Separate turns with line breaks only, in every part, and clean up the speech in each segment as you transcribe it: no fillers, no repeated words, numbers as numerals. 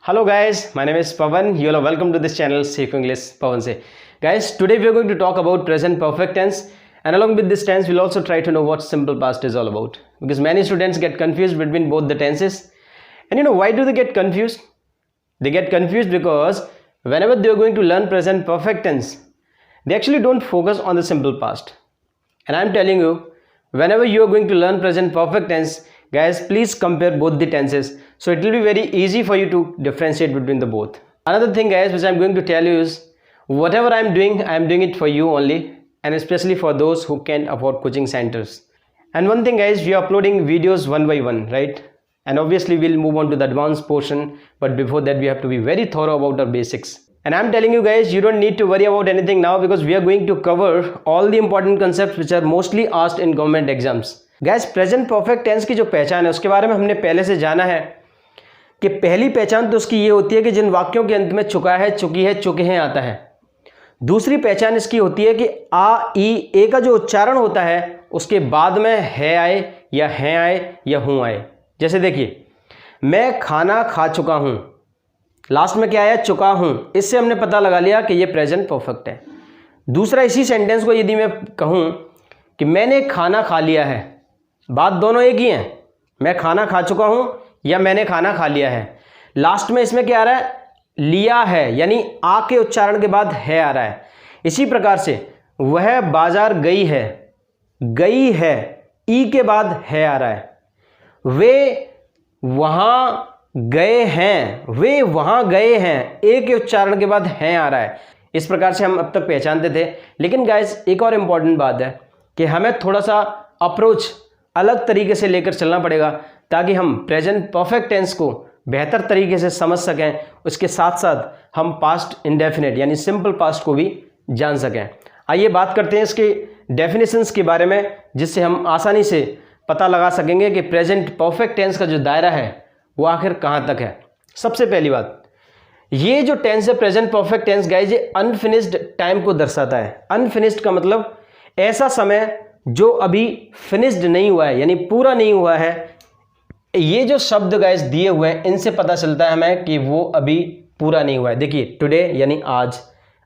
Hello guys, my name is Pawan. You are welcome to this channel Seek English Pawan se. Guys, today we are going to talk about present perfect tense, and along with this tense we'll also try to know what simple past is all about, because many students get confused between both the tenses. And you know why do they get confused? They get confused because whenever they are going to learn present perfect tense, they actually don't focus on the simple past. And I'm telling you, whenever you are going to learn present perfect tense, guys, please compare both the tenses, so it will be very easy for you to differentiate between the both. Another thing guys which I'm going to tell you is, whatever I'm doing it for you only, and especially for those who can't afford coaching centers. And one thing guys, we are uploading videos one by one, right? And obviously we'll move on to the advanced portion, but before that we have to be very thorough about our basics. And I'm telling you guys, you don't need to worry about anything now, because we are going to cover all the important concepts which are mostly asked in government exams. Guys, present perfect tense की जो पहचान है उसके बारे में हमने पहले से जाना है कि पहली पहचान तो उसकी ये होती है कि जिन वाक्यों के अंत में चुका है, चुकी है, चुके हैं आता है। दूसरी पहचान इसकी होती है कि आ, ई, ए का जो उच्चारण होता है उसके बाद में है आए या हैं आए या हूँ आए। जैसे देखिए, मैं खाना खा चुका हूँ, लास्ट में क्या आया? चुका हूँ। इससे हमने पता लगा लिया कि ये प्रेजेंट परफेक्ट है। दूसरा, इसी सेंटेंस को यदि मैं कहूँ कि मैंने खाना खा लिया है, बात दोनों एक ही है, मैं खाना खा चुका हूं या मैंने खाना खा लिया है। लास्ट में इसमें क्या आ रहा है? लिया है, यानी आ के उच्चारण के बाद है आ रहा है। इसी प्रकार से वह बाजार गई है, गई है, ई के बाद है आ रहा है। वे वहां गए हैं, वे वहां गए हैं, ए के उच्चारण के बाद है आ रहा है। इस प्रकार से हम अब तक पहचानते थे। लेकिन गाइस, एक और इम्पॉर्टेंट बात है कि हमें थोड़ा सा अप्रोच अलग तरीके से लेकर चलना पड़ेगा, ताकि हम प्रेजेंट परफेक्ट टेंस को बेहतर तरीके से समझ सकें। उसके साथ साथ हम पास्ट इंडेफिनिट यानी सिंपल पास्ट को भी जान सकें। आइए बात करते हैं इसके डेफिनेशंस के बारे में, जिससे हम आसानी से पता लगा सकेंगे कि प्रेजेंट परफेक्ट टेंस का जो दायरा है वो आखिर कहाँ तक है। सबसे पहली बात, ये जो टेंस है प्रेजेंट परफेक्ट टेंस गाइस, ये अनफिनिश्ड टाइम को दर्शाता है। अनफिनिश्ड का मतलब ऐसा समय जो अभी फिनिश्ड नहीं हुआ है, यानी पूरा नहीं हुआ है। ये जो शब्द गाइस दिए हुए हैं, इनसे पता चलता है हमें कि वो अभी पूरा नहीं हुआ है। देखिए, टुडे यानी आज,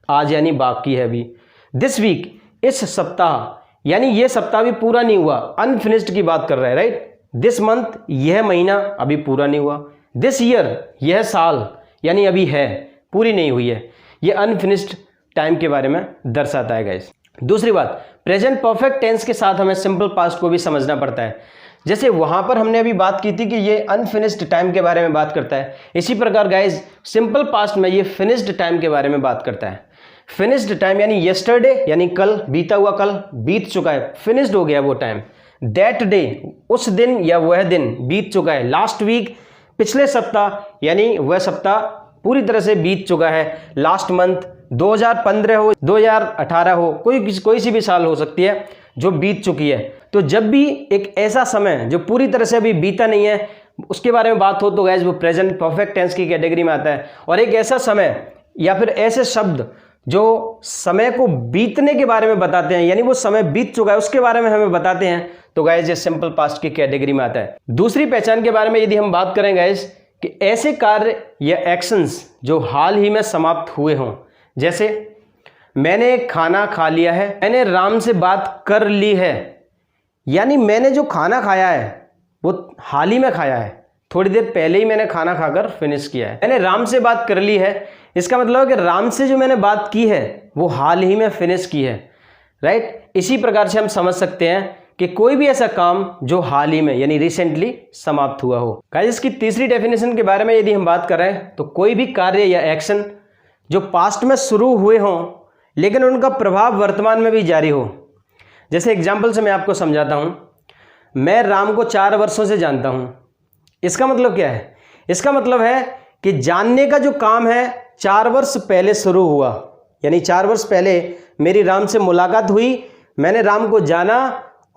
आज यानी बाकी है अभी। दिस वीक, इस सप्ताह, यानी ये सप्ताह भी पूरा नहीं हुआ, अनफिनिश्ड की बात कर रहा है, राइट। दिस मंथ, यह महीना अभी पूरा नहीं हुआ। दिस ईयर, यह साल, यानी अभी है, पूरी नहीं हुई है। ये अनफिनिश्ड टाइम के बारे में दर्शाता है गाइस। दूसरी बात, प्रेजेंट परफेक्ट टेंस के साथ हमें सिंपल पास्ट को भी समझना पड़ता है। जैसे वहां पर हमने अभी बात की थी कि ये अनफिनिश्ड टाइम के बारे में बात करता है, इसी प्रकार गाइस सिंपल पास्ट में ये फिनिश्ड टाइम के बारे में बात करता है। फिनिश्ड टाइम यानी यस्टरडे, यानी कल, बीता हुआ कल बीत चुका है, फिनिश्ड हो गया वो टाइम। दैट डे, उस दिन या वह दिन बीत चुका है। लास्ट वीक, पिछले सप्ताह, यानी वह सप्ताह पूरी तरह से बीत चुका है। लास्ट मंथ, 2015 हो, 2018 हो, कोई सी भी साल हो सकती है जो बीत चुकी है। तो जब भी एक ऐसा समय जो पूरी तरह से अभी बीता नहीं है उसके बारे में बात हो, तो गाइस वो प्रेजेंट परफेक्ट टेंस की कैटेगरी में आता है। और एक ऐसा समय या फिर ऐसे शब्द जो समय को बीतने के बारे में बताते हैं, यानी वो समय बीत चुका है उसके बारे में हमें बताते हैं, तो गाइस ये सिंपल पास्ट की कैटेगरी में आता है। दूसरी पहचान के बारे में यदि हम बात करें गाइस, कि ऐसे कार्य या एक्शंस जो हाल ही में समाप्त हुए हों। जैसे मैंने खाना खा लिया है, मैंने राम से बात कर ली है, यानी मैंने जो खाना खाया है वो हाल ही में खाया है, थोड़ी देर पहले ही मैंने खाना खाकर फिनिश किया है। मैंने राम से बात कर ली है, इसका मतलब है कि राम से जो मैंने बात की है वो हाल ही में फिनिश की है, राइट। इसी प्रकार से हम समझ सकते हैं कि कोई भी ऐसा काम जो हाल ही में यानी रिसेंटली समाप्त हुआ हो। गाइस, इसकी तीसरी डेफिनेशन के बारे में यदि हम बात करें, तो कोई भी कार्य या एक्शन जो पास्ट में शुरू हुए हों लेकिन उनका प्रभाव वर्तमान में भी जारी हो। जैसे एग्जाम्पल से मैं आपको समझाता हूं, मैं राम को 4 वर्षों से जानता हूं। इसका मतलब क्या है? इसका मतलब है कि जानने का जो काम है 4 वर्ष पहले शुरू हुआ, यानी 4 वर्ष पहले मेरी राम से मुलाकात हुई, मैंने राम को जाना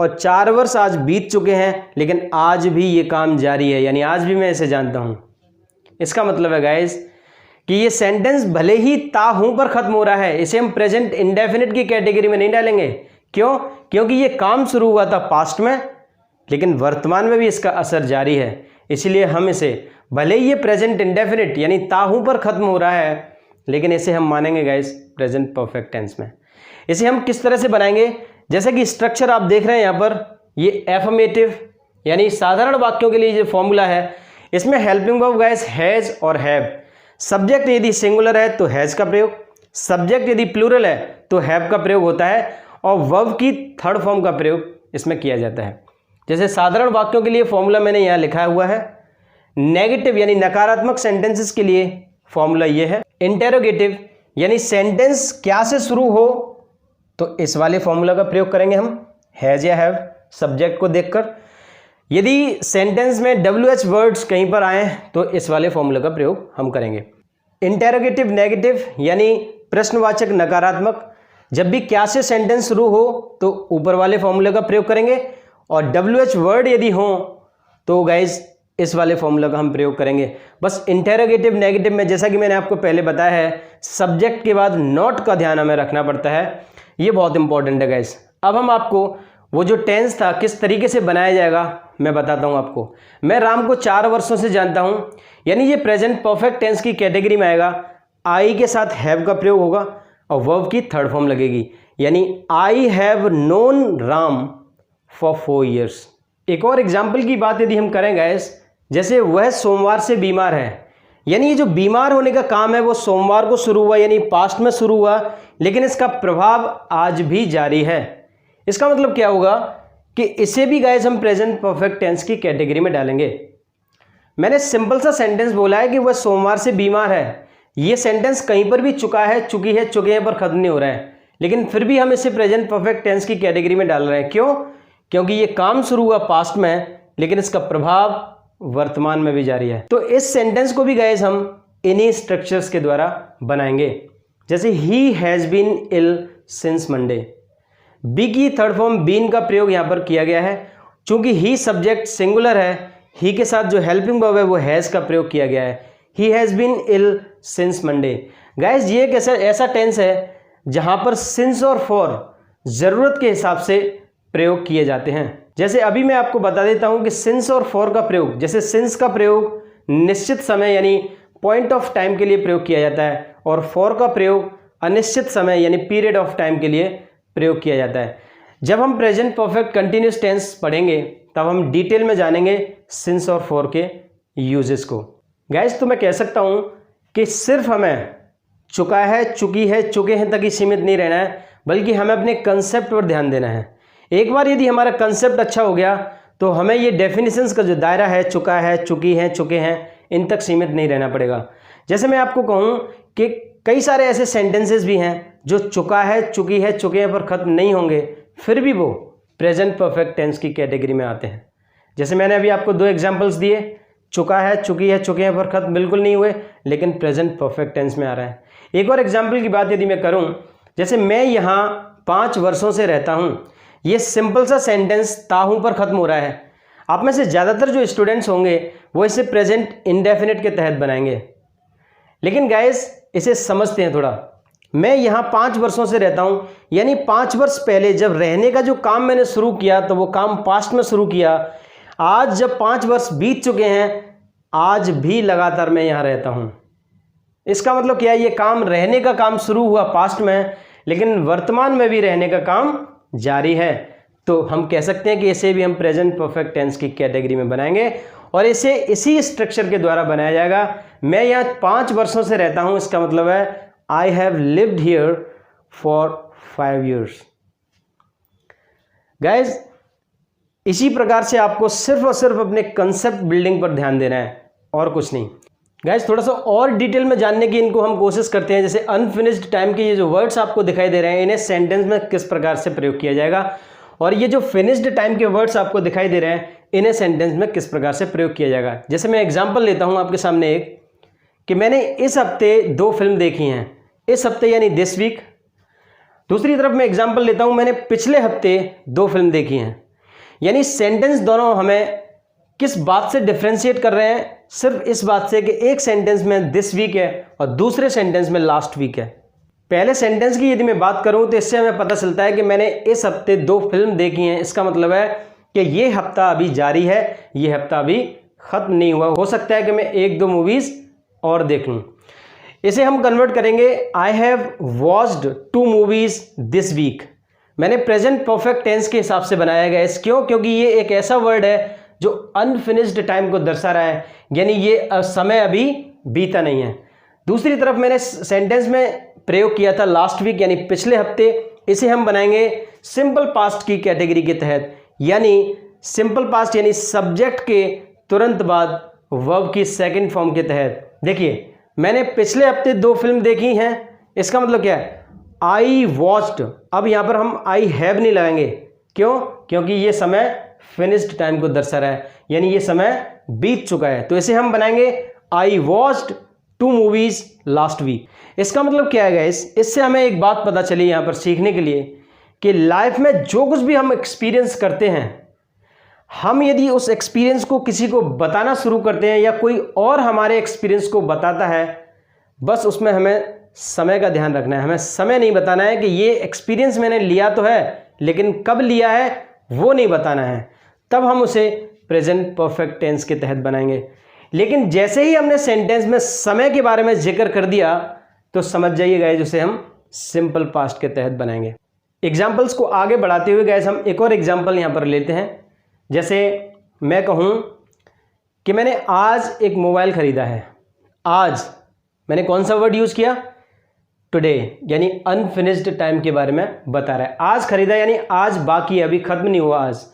और 4 वर्ष आज बीत चुके हैं, लेकिन आज भी ये काम जारी है, यानी आज भी मैं इसे जानता हूं। इसका मतलब है गाइस कि ये सेंटेंस भले ही ता हूं पर खत्म हो रहा है, इसे हम प्रेजेंट इंडेफिनिट की कैटेगरी में नहीं डालेंगे। क्यों? क्योंकि ये काम शुरू हुआ था पास्ट में, लेकिन वर्तमान में भी इसका असर जारी है। इसीलिए हम इसे, भले ही ये प्रेजेंट इंडेफिनिट यानी ताहू पर खत्म हो रहा है, लेकिन इसे हम मानेंगे गाइस प्रेजेंट परफेक्ट टेंस में। इसे हम किस तरह से बनाएंगे, जैसे कि स्ट्रक्चर आप देख रहे हैं यहाँ पर, ये एफर्मेटिव यानी साधारण वाक्यों के लिए जो फॉर्मूला है, इसमें हेल्पिंग वर्ब गाइस हैज और हैव। सब्जेक्ट यदि सिंगुलर है तो हैज का प्रयोग, सब्जेक्ट यदि प्लूरल है तो हैव का प्रयोग होता है, और वर्ब की थर्ड फॉर्म का प्रयोग इसमें किया जाता है। जैसे साधारण वाक्यों के लिए फॉर्मूला मैंने यहाँ लिखा हुआ है, नेगेटिव यानी नकारात्मक सेंटेंसेस के लिए फॉर्मूला ये है, इंटेरोगेटिव यानी सेंटेंस क्या से शुरू हो तो इस वाले फॉर्मूला का प्रयोग करेंगे हम, हैज या हैव सब्जेक्ट को देखकर। यदि सेंटेंस में WH वर्ड्स कहीं पर आए तो इस वाले फॉर्मूला का प्रयोग हम करेंगे। इंटेरोगेटिव नेगेटिव यानी प्रश्नवाचक नकारात्मक, जब भी क्या से सेंटेंस शुरू हो तो ऊपर वाले फॉर्मूले का प्रयोग करेंगे, और WH वर्ड यदि हो तो गाइज इस वाले फॉर्मूला का हम प्रयोग करेंगे। बस इंटेरोगेटिव नेगेटिव में जैसा कि मैंने आपको पहले बताया है, सब्जेक्ट के बाद नॉट का ध्यान हमें रखना पड़ता है, ये बहुत इंपॉर्टेंट है गाइज। अब हम आपको वो जो टेंस था किस तरीके से बनाया जाएगा मैं बताता हूँ आपको। मैं राम को 4 वर्षों से जानता हूँ, यानी ये प्रेजेंट परफेक्ट टेंस की कैटेगरी में आएगा। आई के साथ हैव का प्रयोग होगा और वर्ब की थर्ड फॉर्म लगेगी, यानी I have known Ram for 4 years। एक और एग्जाम्पल की बात यदि हम करें गाइस, जैसे वह सोमवार से बीमार है, यानी ये जो बीमार होने का काम है वो सोमवार को शुरू हुआ यानी पास्ट में शुरू हुआ, लेकिन इसका प्रभाव आज भी जारी है। इसका मतलब क्या होगा कि इसे भी गाइस हम प्रेजेंट परफेक्ट टेंस की कैटेगरी में डालेंगे। मैंने सिंपल सा सेंटेंस बोला है कि वह सोमवार से बीमार है, ये सेंटेंस कहीं पर भी चुका है, चुकी है, चुके हैं पर खत्म नहीं हो रहा है, लेकिन फिर भी हम इसे प्रेजेंट परफेक्ट टेंस की कैटेगरी में डाल रहे हैं। क्यों? क्योंकि ये काम शुरू हुआ पास्ट में, लेकिन इसका प्रभाव वर्तमान में भी जारी है। तो इस सेंटेंस को भी गाइस हम इन्हीं स्ट्रक्चर्स के द्वारा बनाएंगे। जैसे he has been ill since Monday, be की थर्ड फॉर्म बीन का प्रयोग यहाँ पर किया गया है। चूंकि ही सब्जेक्ट सिंगुलर है, ही के साथ जो हेल्पिंग वर्ब है वो हैज का प्रयोग किया गया है। He has been ill since Monday. Guys ये एक ऐसा टेंस है जहां पर सिंस और फॉर जरूरत के हिसाब से प्रयोग किए जाते हैं। जैसे अभी मैं आपको बता देता हूं कि सिंस और फॉर का प्रयोग, जैसे सिंस का प्रयोग निश्चित समय यानी पॉइंट ऑफ टाइम के लिए प्रयोग किया जाता है, और फॉर का प्रयोग अनिश्चित समय यानी पीरियड ऑफ टाइम के लिए प्रयोग किया जाता है। जब हम प्रेजेंट परफेक्ट कंटिन्यूस टेंस पढ़ेंगे तब हम डिटेल में जानेंगे सिंस और फॉर के यूजेस को। गाइस तो मैं कह सकता हूं कि सिर्फ हमें चुका है, चुकी है, चुके हैं तक ही सीमित नहीं रहना है, बल्कि हमें अपने कंसेप्ट पर ध्यान देना है। एक बार यदि हमारा कंसेप्ट अच्छा हो गया तो हमें ये डेफिनेशंस का जो दायरा है, चुका है, चुकी है, चुके हैं, इन तक सीमित नहीं रहना पड़ेगा। जैसे मैं आपको कहूँ कि कई सारे ऐसे सेंटेंसेस भी हैं जो चुका है, चुकी है, चुके हैं पर खत्म नहीं होंगे, फिर भी वो प्रेजेंट परफेक्ट टेंस की कैटेगरी में आते हैं। जैसे मैंने अभी आपको 2 एग्जाम्पल्स दिए, चुका है, चुकी है, चुके हैं पर खत्म बिल्कुल नहीं हुए, लेकिन प्रेजेंट परफेक्ट टेंस में आ रहा है। एक और एग्जाम्पल की बात यदि मैं करूं, जैसे मैं यहाँ 5 वर्षों से रहता हूं, ये सिंपल सा सेंटेंस ताहू पर खत्म हो रहा है। आप में से ज़्यादातर जो स्टूडेंट्स होंगे वो इसे प्रेजेंट इंडेफिनिट के तहत बनाएंगे, लेकिन गाइस इसे समझते हैं थोड़ा। मैं यहाँ 5 वर्षों से रहता हूँ, यानी 5 वर्ष पहले जब रहने का जो काम मैंने शुरू किया तो वो काम पास्ट में शुरू किया। आज जब 5 वर्ष बीत चुके हैं, आज भी लगातार मैं यहाँ रहता हूँ। इसका मतलब क्या है? ये काम, रहने का काम शुरू हुआ पास्ट में, लेकिन वर्तमान में भी रहने का काम जारी है। तो हम कह सकते हैं कि इसे भी हम प्रेजेंट परफेक्ट टेंस की कैटेगरी में बनाएंगे, और इसे इसी स्ट्रक्चर के द्वारा बनाया जाएगा। मैं यहाँ 5 वर्षों से रहता हूँ, इसका मतलब है I have lived here for 5 years। Guys इसी प्रकार से आपको सिर्फ और सिर्फ अपने कंसेप्ट बिल्डिंग पर ध्यान देना है और कुछ नहीं। गाइज थोड़ा सा और डिटेल में जानने की इनको हम कोशिश करते हैं। जैसे अनफिनिश्ड टाइम के ये जो वर्ड्स आपको दिखाई दे रहे हैं, इन्हें सेंटेंस में किस प्रकार से प्रयोग किया जाएगा, और ये जो फिनिश्ड टाइम के वर्ड्स आपको दिखाई दे रहे हैं, इन्हें सेंटेंस में किस प्रकार से प्रयोग किया जाएगा। जैसे मैं एग्जाम्पल लेता हूँ आपके सामने एक, कि मैंने इस हफ्ते 2 फिल्म देखी हैं। इस हफ्ते यानी दिस वीक। दूसरी तरफ मैं एग्जाम्पल लेता हूँ, मैंने पिछले हफ्ते 2 फिल्म देखी हैं। यानी सेंटेंस दोनों हमें किस बात से डिफ्रेंशिएट कर रहे हैं? सिर्फ इस बात से कि एक सेंटेंस में दिस वीक है और दूसरे सेंटेंस में लास्ट वीक है। पहले सेंटेंस की यदि मैं बात करूं तो इससे हमें पता चलता है कि मैंने इस हफ्ते 2 फिल्म देखी हैं। इसका मतलब है कि ये हफ्ता अभी जारी है, ये हफ्ता अभी ख़त्म नहीं हुआ, हो सकता है कि मैं 1-2 मूवीज़ और देख लूँ। इसे हम कन्वर्ट करेंगे, I have watched 2 movies this week. मैंने प्रेजेंट परफेक्ट टेंस के हिसाब से बनाया गया है। क्यों? क्योंकि ये एक ऐसा वर्ड है जो अनफिनिश्ड टाइम को दर्शा रहा है, यानी ये समय अभी बीता नहीं है। दूसरी तरफ मैंने सेंटेंस में प्रयोग किया था लास्ट वीक, यानी पिछले हफ्ते। इसे हम बनाएंगे सिंपल पास्ट की कैटेगरी के तहत, यानी सिंपल पास्ट यानी सब्जेक्ट के तुरंत बाद वर्ब की सेकंड फॉर्म के तहत। देखिए, मैंने पिछले हफ्ते 2 फिल्म देखी हैं, इसका मतलब क्या है? I watched. अब यहाँ पर हम आई हैव नहीं लगाएंगे। क्यों? क्योंकि ये समय फिनिश्ड टाइम को दर्शा रहा है, यानी ये समय बीत चुका है। तो इसे हम बनाएंगे I watched 2 movies last week. इसका मतलब क्या है गाइस? इससे हमें एक बात पता चली यहाँ पर सीखने के लिए कि लाइफ में जो कुछ भी हम एक्सपीरियंस करते हैं, हम यदि उस एक्सपीरियंस को किसी को बताना शुरू करते हैं या कोई और हमारे एक्सपीरियंस को बताता है, बस उसमें हमें समय का ध्यान रखना है। हमें समय नहीं बताना है कि ये एक्सपीरियंस मैंने लिया तो है, लेकिन कब लिया है वो नहीं बताना है। तब हम उसे प्रेजेंट परफेक्ट टेंस के तहत बनाएंगे। लेकिन जैसे ही हमने सेंटेंस में समय के बारे में जिक्र कर दिया, तो समझ जाइए गाइस, उसे हम सिंपल पास्ट के तहत बनाएंगे। एग्जाम्पल्स को आगे बढ़ाते हुए गाइस, हम एक और एग्जाम्पल यहाँ पर लेते हैं। जैसे मैं कहूँ कि मैंने आज एक मोबाइल ख़रीदा है। आज मैंने कौन सा वर्ड यूज़ किया? टुडे, यानी अनफिनिश्ड टाइम के बारे में बता रहा है। आज खरीदा यानी आज बाकी है, अभी ख़त्म नहीं हुआ आज।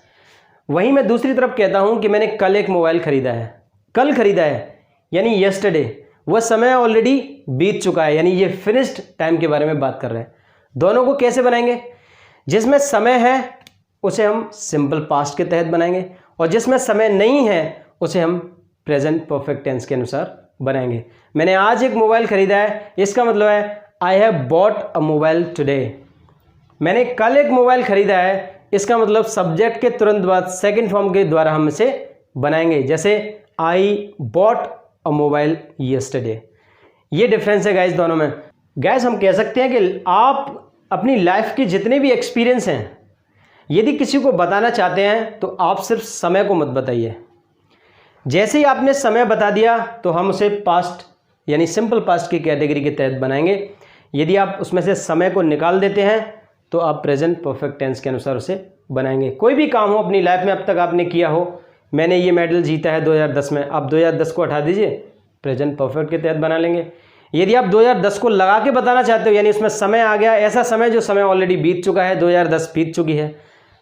वहीं मैं दूसरी तरफ कहता हूँ कि मैंने कल एक मोबाइल ख़रीदा है। कल ख़रीदा है यानी यस्टरडे, वह समय ऑलरेडी बीत चुका है, यानी ये फिनिश्ड टाइम के बारे में बात कर रहे हैं। दोनों को कैसे बनाएंगे? जिसमें समय है उसे हम सिंपल पास्ट के तहत बनाएंगे, और जिसमें समय नहीं है उसे हम प्रेजेंट परफेक्ट टेंस के अनुसार बनाएंगे। मैंने आज एक मोबाइल ख़रीदा है, इसका मतलब है I have bought a mobile today. मैंने कल एक मोबाइल ख़रीदा है, इसका मतलब सब्जेक्ट के तुरंत बाद सेकंड फॉर्म के द्वारा हम इसे बनाएंगे, जैसे I bought a mobile yesterday. ये डिफरेंस है गाइस दोनों में। गाइस, हम कह सकते हैं कि आप अपनी लाइफ के जितने भी एक्सपीरियंस हैं, यदि किसी को बताना चाहते हैं तो आप सिर्फ समय को मत बताइए। जैसे ही आपने समय बता दिया तो हम उसे पास्ट यानी सिंपल पास्ट की कैटेगरी के तहत बनाएंगे। यदि आप उसमें से समय को निकाल देते हैं तो आप प्रेजेंट परफेक्ट टेंस के अनुसार उसे बनाएंगे। कोई भी काम हो अपनी लाइफ में अब तक आपने किया हो, मैंने ये मेडल जीता है 2010 में, आप 2010 को हटा दीजिए, प्रेजेंट परफेक्ट के तहत बना लेंगे। यदि आप 2010 को लगा के बताना चाहते हो, यानी उसमें समय आ गया, ऐसा समय जो समय ऑलरेडी बीत चुका है, 2010 बीत चुकी है,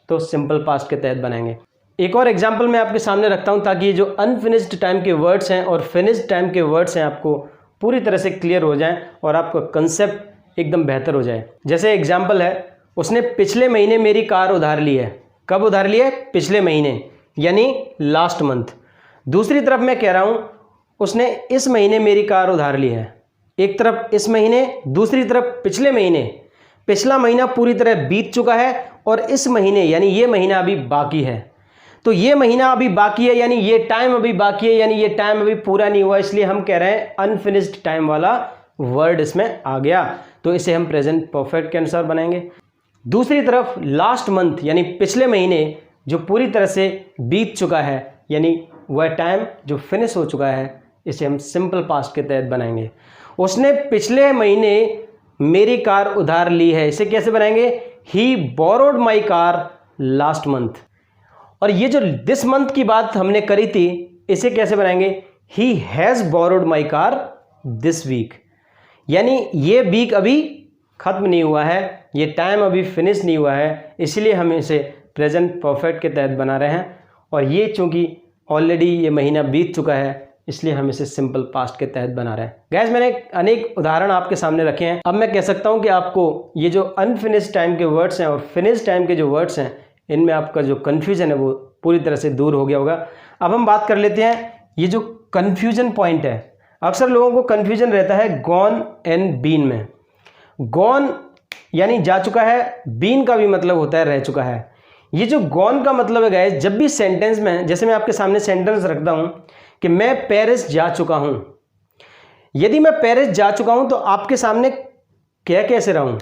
तो सिंपल पास्ट के तहत बनाएंगे। एक और एग्जाम्पल मैं आपके सामने रखता हूँ ताकि ये जो अनफिनिश्ड टाइम के वर्ड्स हैं और फिनिश्ड टाइम के वर्ड्स हैं आपको पूरी तरह से क्लियर हो जाएं और आपका कंसेप्ट एकदम बेहतर हो जाए। जैसे एग्जाम्पल है, उसने पिछले महीने मेरी कार उधार ली है। कब उधार ली है? पिछले महीने, यानी लास्ट मंथ। दूसरी तरफ मैं कह रहा हूँ उसने इस महीने मेरी कार उधार ली है। एक तरफ इस महीने, दूसरी तरफ पिछले महीने। पिछला महीना पूरी तरह बीत चुका है और इस महीने यानी ये महीना अभी बाकी है। तो ये महीना अभी बाकी है यानी ये टाइम अभी बाकी है, यानी ये टाइम अभी पूरा नहीं हुआ, इसलिए हम कह रहे हैं अनफिनिश्ड टाइम वाला वर्ड इसमें आ गया, तो इसे हम प्रेजेंट परफेक्ट के अनुसार बनाएंगे। दूसरी तरफ लास्ट मंथ यानी पिछले महीने जो पूरी तरह से बीत चुका है, यानी वह टाइम जो फिनिश हो चुका है, इसे हम सिंपल पास्ट के तहत बनाएंगे। उसने पिछले महीने मेरी कार उधार ली है, इसे कैसे बनाएंगे? He borrowed my car last month. और ये जो दिस मंथ की बात हमने करी थी, इसे कैसे बनाएंगे? He has borrowed my car this week, यानी ये वीक अभी खत्म नहीं हुआ है, ये टाइम अभी फिनिश नहीं हुआ है, इसलिए हम इसे प्रेजेंट परफेक्ट के तहत बना रहे हैं। और ये चूँकि ऑलरेडी ये महीना बीत चुका है, इसलिए हम इसे सिंपल पास्ट के तहत बना रहे हैं। गैस, मैंने अनेक उदाहरण आपके सामने रखे हैं। अब मैं कह सकता हूँ कि आपको ये जो अनफिनिश्ड टाइम के वर्ड्स हैं और फिनिश टाइम के जो वर्ड्स हैं, इनमें आपका जो कन्फ्यूजन है वो पूरी तरह से दूर हो गया होगा। अब हम बात कर लेते हैं ये जो कन्फ्यूजन पॉइंट है। अक्सर लोगों को कन्फ्यूजन रहता है गॉन एंड बीन में। गॉन यानी जा चुका है, बीन का भी मतलब होता है रह चुका है। ये जो गॉन का मतलब है गाइस, जब भी सेंटेंस में, जैसे मैं आपके सामने सेंटेंस रखता हूँ कि मैं पेरिस जा चुका हूँ, यदि मैं पेरिस जा चुका हूँ तो आपके सामने कह कैसे रहा हूँ?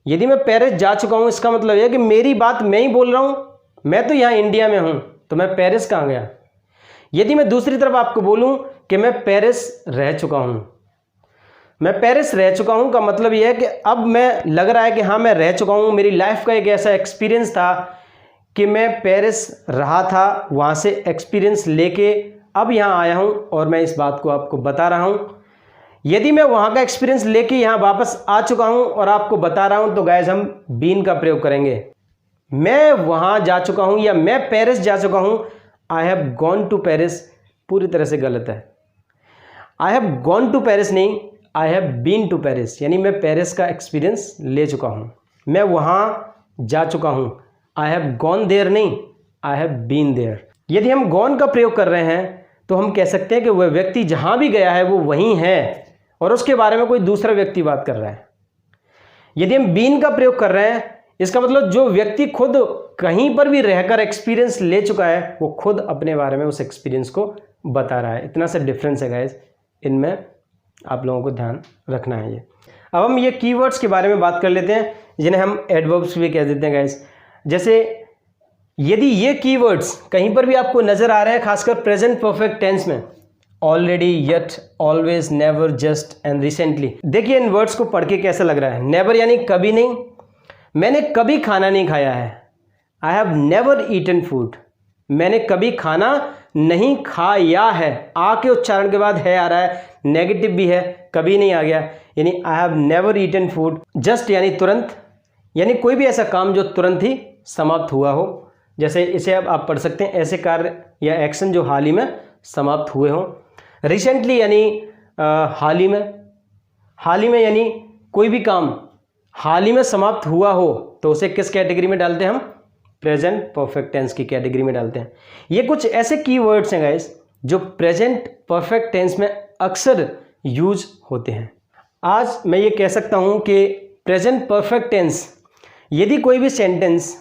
यदि मैं पेरिस जा चुका हूँ इसका मतलब यह कि मेरी बात मैं ही बोल रहा हूँ, मैं तो यहाँ इंडिया में हूँ, तो मैं पेरिस कहाँ गया? यदि मैं दूसरी तरफ आपको बोलूं कि मैं पेरिस रह चुका हूं, मैं पेरिस रह चुका हूं का मतलब यह है कि अब मैं लग रहा है कि हाँ मैं रह चुका हूं, मेरी लाइफ का एक ऐसा एक्सपीरियंस था कि मैं पेरिस रहा था, वहाँ से एक्सपीरियंस लेके अब यहाँ आया हूँ और मैं इस बात को आपको बता रहा हूँ। यदि मैं वहाँ का एक्सपीरियंस लेके यहाँ वापस आ चुका हूँ और आपको बता रहा हूँ तो गाइस हम बीन का प्रयोग करेंगे। मैं वहाँ जा चुका हूँ या मैं पेरिस जा चुका हूँ, I have gone to Paris पूरी तरह से गलत है। I have gone to Paris नहीं, I have been to Paris, यानी मैं पेरिस का एक्सपीरियंस ले चुका हूँ, मैं वहाँ जा चुका हूँ। आई हैव गॉन देयर नहीं, आई हैव बीन देयर। यदि हम गॉन का प्रयोग कर रहे हैं तो हम कह सकते हैं कि वह व्यक्ति जहाँ भी गया है वो वहीं है और उसके बारे में कोई दूसरा व्यक्ति बात कर रहा है। यदि हम बीन का प्रयोग कर रहे हैं, इसका मतलब जो व्यक्ति खुद कहीं पर भी रहकर एक्सपीरियंस ले चुका है वो खुद अपने बारे में उस एक्सपीरियंस को बता रहा है। इतना सा डिफरेंस है गाइस, इनमें आप लोगों को ध्यान रखना है ये। अब हम ये कीवर्ड्स के बारे में बात कर लेते हैं जिन्हें हम एडवर्ब्स भी कह देते हैं गाइस। जैसे यदि ये कीवर्ड्स कहीं पर भी आपको नजर आ रहे हैं, खासकर प्रेजेंट परफेक्ट टेंस में, already, yet, always, never, just and recently, देखिए इन वर्ड्स को पढ़ के कैसा लग रहा है। नेवर यानी कभी नहीं, मैंने कभी खाना नहीं खाया है। I have never eaten food, मैंने कभी खाना नहीं खाया है। आ के उच्चारण के बाद है आ रहा है, नेगेटिव भी है, कभी नहीं आ गया, यानी I have never eaten food. Just यानी तुरंत, यानी कोई भी ऐसा काम जो तुरंत ही समाप्त हुआ हो। जैसे इसे अब आप पढ़ सकते हैं, ऐसे कार्य या एक्शन जो हाल ही में समाप्त हुए हों। रिसेंटली यानी हाल ही में, हाल ही में यानी कोई भी काम हाल ही में समाप्त हुआ हो तो उसे किस कैटेगरी में डालते हैं हम? प्रेजेंट परफेक्ट टेंस की कैटेगरी में डालते हैं। ये कुछ ऐसे कीवर्ड्स हैं गाइस जो प्रेजेंट परफेक्ट टेंस में अक्सर यूज होते हैं। आज मैं ये कह सकता हूँ कि प्रेजेंट परफेक्ट टेंस, यदि कोई भी सेंटेंस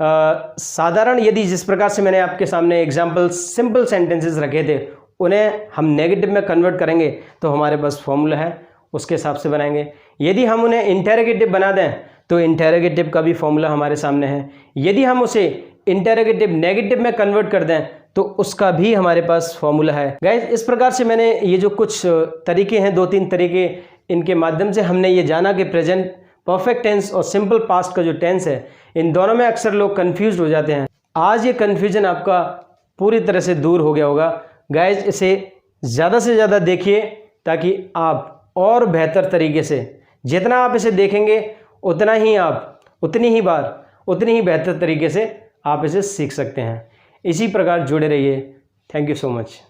साधारण, यदि जिस प्रकार से मैंने आपके सामने एग्जाम्पल सिंपल सेंटेंसेस रखे थे उन्हें हम नेगेटिव में कन्वर्ट करेंगे तो हमारे पास फॉर्मूला है, उसके हिसाब से बनाएंगे। यदि हम उन्हें इंटेरोगेटिव बना दें तो इंटेरोगेटिव का भी फॉर्मूला हमारे सामने है। यदि हम उसे इंटेरोगेटिव नेगेटिव में कन्वर्ट कर दें तो उसका भी हमारे पास फॉर्मूला है। गाइस, इस प्रकार से मैंने ये जो कुछ तरीके हैं, 2-3 तरीके, इनके माध्यम से हमने ये जाना कि प्रेजेंट परफेक्ट टेंस और सिंपल पास्ट का जो टेंस है, इन दोनों में अक्सर लोग कंफ्यूज हो जाते हैं। आज ये कन्फ्यूजन आपका पूरी तरह से दूर हो गया होगा। गाइज, इसे ज़्यादा से ज़्यादा देखिए ताकि आप और बेहतर तरीके से, जितना आप इसे देखेंगे उतना ही आप उतनी ही बार उतनी ही बेहतर तरीके से आप इसे सीख सकते हैं। इसी प्रकार जुड़े रहिए। Thank you so much.